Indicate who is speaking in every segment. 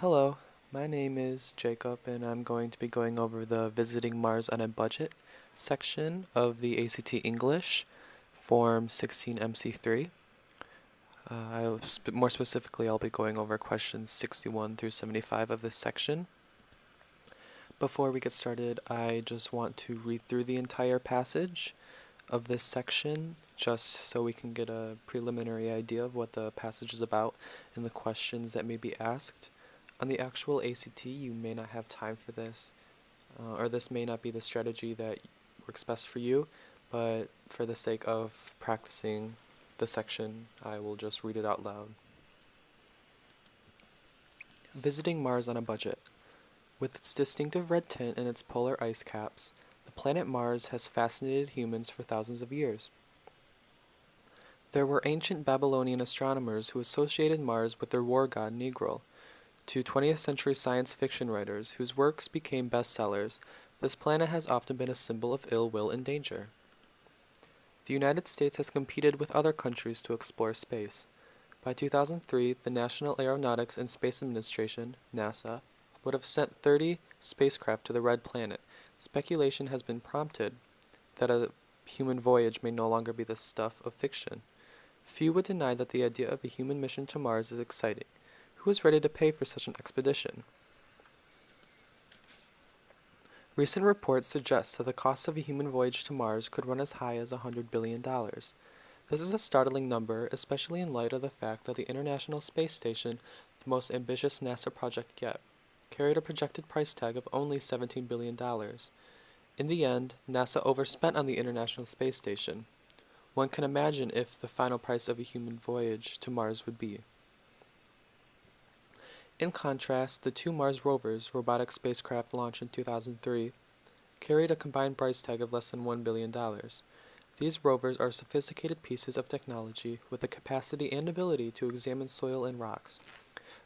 Speaker 1: Hello, my name is Jacob, and I'm going to be going over the Visiting Mars on a Budget section of the ACT English, Form 16MC3. More specifically, I'll be going over questions 61 through 75 of this section. Before we get started, I just want to read through the entire passage of this section, just so we can get a preliminary idea of what the passage is about and the questions that may be asked. On the actual ACT, you may not have time for this, or this may not be the strategy that works best for you, but for the sake of practicing the section, I will just read it out loud. Visiting Mars on a Budget. With its distinctive red tint and its polar ice caps, the planet Mars has fascinated humans for thousands of years. There were ancient Babylonian astronomers who associated Mars with their war god Negro. To 20th century science fiction writers whose works became bestsellers, this planet has often been a symbol of ill will and danger. The United States has competed with other countries to explore space. By 2003, the National Aeronautics and Space Administration, NASA, would have sent 30 spacecraft to the Red Planet. Speculation has been prompted that a human voyage may no longer be the stuff of fiction. Few would deny that the idea of a human mission to Mars is exciting. Who is ready to pay for such an expedition? Recent reports suggest that the cost of a human voyage to Mars could run as high as $100 billion. This is a startling number, especially in light of the fact that the International Space Station, the most ambitious NASA project yet, carried a projected price tag of only $17 billion. In the end, NASA overspent on the International Space Station. One can imagine if the final price of a human voyage to Mars would be. In contrast, the two Mars rovers, robotic spacecraft launched in 2003, carried a combined price tag of less than $1 billion. These rovers are sophisticated pieces of technology with the capacity and ability to examine soil and rocks.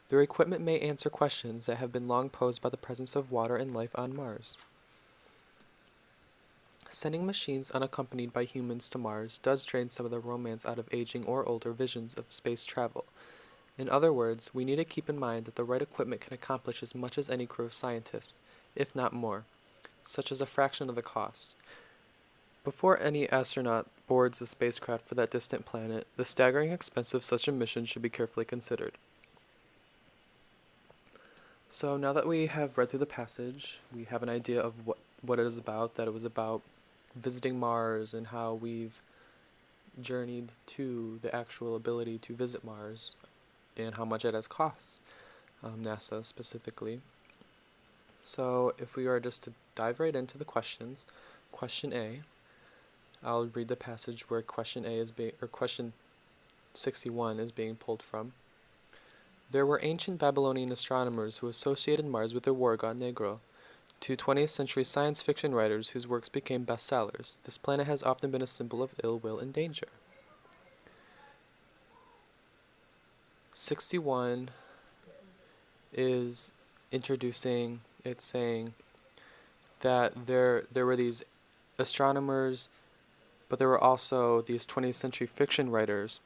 Speaker 1: Their equipment may answer questions that have been long posed by the presence of water and life on Mars. Sending machines unaccompanied by humans to Mars does drain some of the romance out of aging or older visions of space travel. In other words, we need to keep in mind that the right equipment can accomplish as much as any crew of scientists, if not more, such as a fraction of the cost. Before any astronaut boards a spacecraft for that distant planet, the staggering expense of such a mission should be carefully considered. So now that we have read through the passage, we have an idea of what it is about, that it was about visiting Mars and how we've journeyed to the actual ability to visit Mars and how much it has cost, NASA specifically. So if we are just to dive right into the questions, question A, I'll read the passage where question 61 is being pulled from. There were ancient Babylonian astronomers who associated Mars with their war god Negro. To 20th century science fiction writers whose works became bestsellers, this planet has often been a symbol of ill will and danger. 61 is introducing, it's saying that there were these astronomers, but there were also these 20th century fiction writers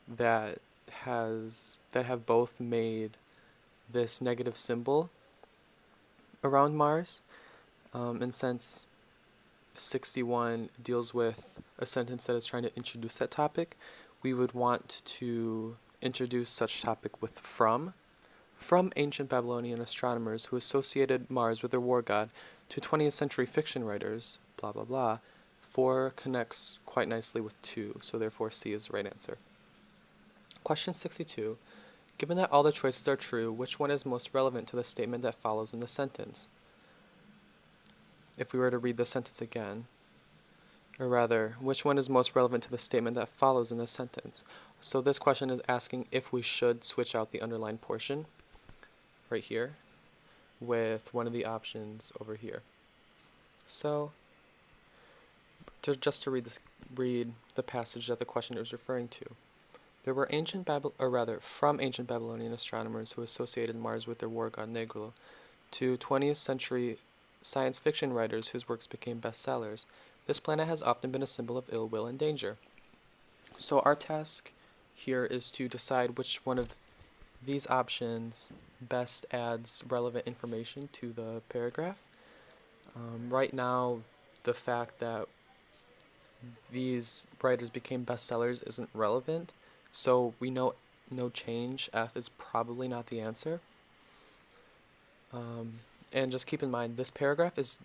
Speaker 1: that have both made this negative symbol around Mars. And since 61 deals with a sentence that is trying to introduce that topic, we would want to introduce such topic with from ancient Babylonian astronomers who associated Mars with their war god to 20th century fiction writers, blah blah blah. 4 connects quite nicely with 2, so therefore C is the right answer. Question 62. Given that all the choices are true, which one is most relevant to the statement that follows in the sentence? If we were to read the sentence again, or rather, which one is most relevant to the statement that follows in the sentence? So this question is asking if we should switch out the underlined portion right here with one of the options over here. So just to read the passage that the question is referring to. There were from ancient Babylonian astronomers who associated Mars with their war god Negro, to 20th century science fiction writers whose works became bestsellers, this planet has often been a symbol of ill will and danger. So our task here is to decide which one of these options best adds relevant information to the paragraph. Right now, the fact that these writers became bestsellers isn't relevant, so we know no change, F is probably not the answer. And just keep in mind, this paragraph is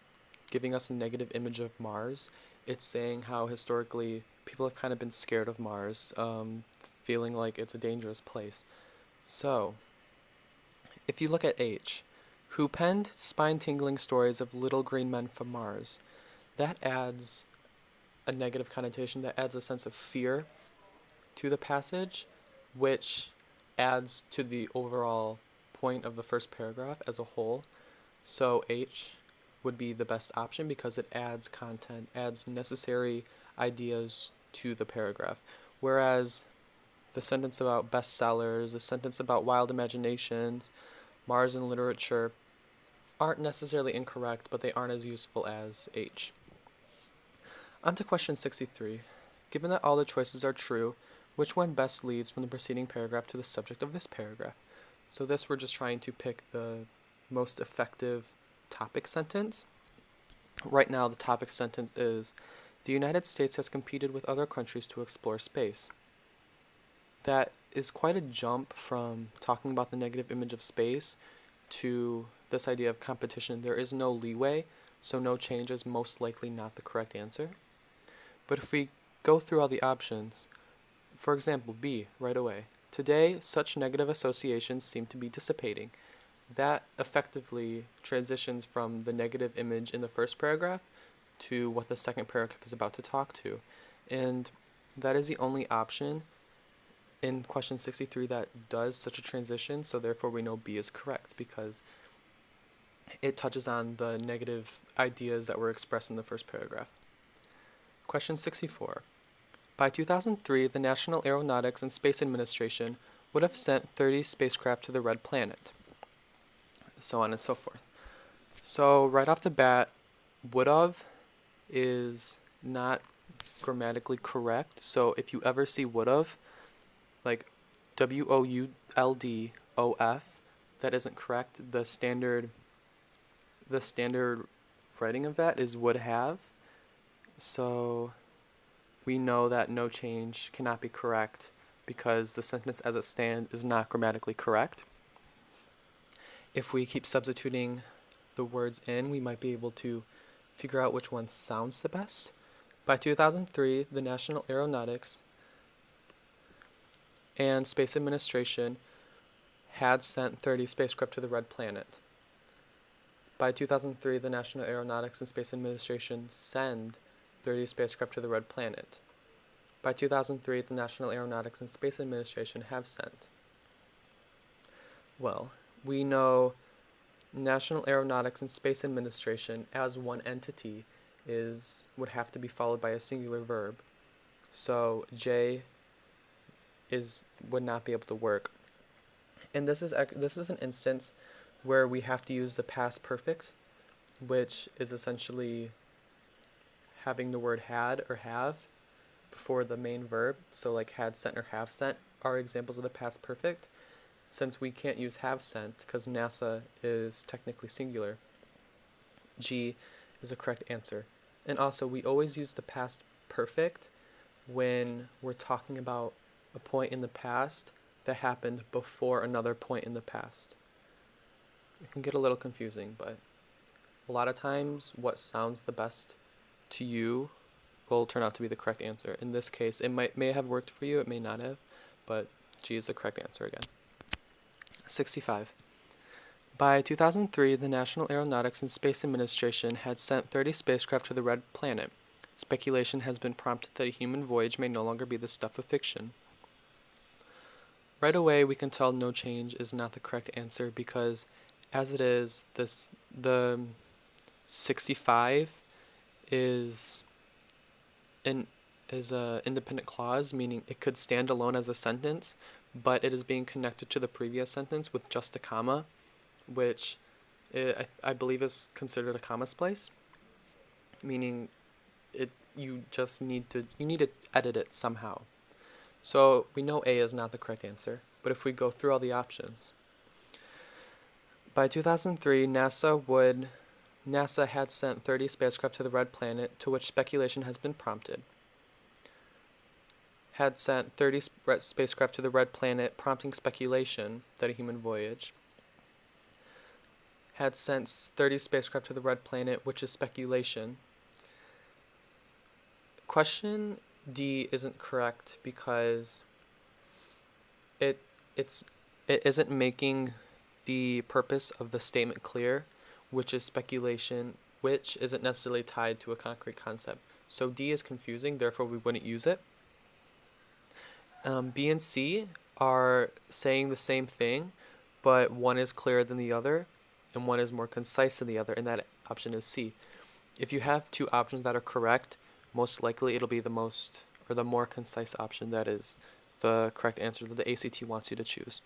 Speaker 1: giving us a negative image of Mars. It's saying how historically people have kind of been scared of Mars, feeling like it's a dangerous place. So, if you look at H, who penned spine-tingling stories of little green men from Mars, that adds a negative connotation, that adds a sense of fear to the passage, which adds to the overall point of the first paragraph as a whole. So H would be the best option because it adds content, adds necessary ideas to the paragraph. Whereas the sentence about bestsellers, the sentence about wild imaginations, Mars in literature, aren't necessarily incorrect, but they aren't as useful as H. On to question 63. Given that all the choices are true, which one best leads from the preceding paragraph to the subject of this paragraph? So this, we're just trying to pick the most effective topic sentence. Right now, the topic sentence is, the United States has competed with other countries to explore space. That is quite a jump from talking about the negative image of space to this idea of competition. There is no leeway, so no change is most likely not the correct answer. But if we go through all the options, for example, B, right away. Today, such negative associations seem to be dissipating. That effectively transitions from the negative image in the first paragraph to what the second paragraph is about to talk to. And that is the only option in question 63 that does such a transition, so therefore we know B is correct because it touches on the negative ideas that were expressed in the first paragraph. Question 64. By 2003, the National Aeronautics and Space Administration would have sent 30 spacecraft to the Red Planet, so on and so forth. So right off the bat, would have is not grammatically correct. So if you ever see would have, like WOULDOF, that isn't correct. The standard writing of that is would have. So we know that no change cannot be correct because the sentence as it stands is not grammatically correct. If we keep substituting the words in, we might be able to figure out which one sounds the best. By 2003, the National Aeronautics and Space Administration had sent 30 spacecraft to the Red Planet. By 2003, the National Aeronautics and Space Administration send 30 spacecraft to the Red Planet. By 2003, the National Aeronautics and Space Administration have sent. Well, we know National Aeronautics and Space Administration as one entity would have to be followed by a singular verb. So J would not be able to work. And this is an instance where we have to use the past perfect, which is essentially having the word had or have before the main verb. So like had sent or have sent are examples of the past perfect. Since we can't use have sent because NASA is technically singular, G is a correct answer. And also, we always use the past perfect when we're talking about a point in the past that happened before another point in the past. It can get a little confusing, but a lot of times what sounds the best to you will turn out to be the correct answer. In this case, it may have worked for you, it may not have, but G is the correct answer again. 65. By 2003, the National Aeronautics and Space Administration had sent 30 spacecraft to the Red Planet. Speculation has been prompted that a human voyage may no longer be the stuff of fiction. Right away, we can tell no change is not the correct answer because, as it is, the 65 is an independent clause, meaning it could stand alone as a sentence, but it is being connected to the previous sentence with just a comma, which I believe is considered a comma splice, meaning you need to edit it somehow. So we know A is not the correct answer. but if we go through all the options. By 2003, NASA had sent 30 spacecraft to the Red Planet, to which speculation has been prompted. Had sent 30 spacecraft to the Red Planet, prompting speculation that a human voyage. Had sent 30 spacecraft to the Red Planet, which is speculation. Question D isn't correct because it isn't making the purpose of the statement clear, which is speculation, which isn't necessarily tied to a concrete concept. So D is confusing, therefore we wouldn't use it. B and C are saying the same thing, but one is clearer than the other, and one is more concise than the other, and that option is C. If you have two options that are correct, most likely it'll be the more concise option that is the correct answer that the ACT wants you to choose.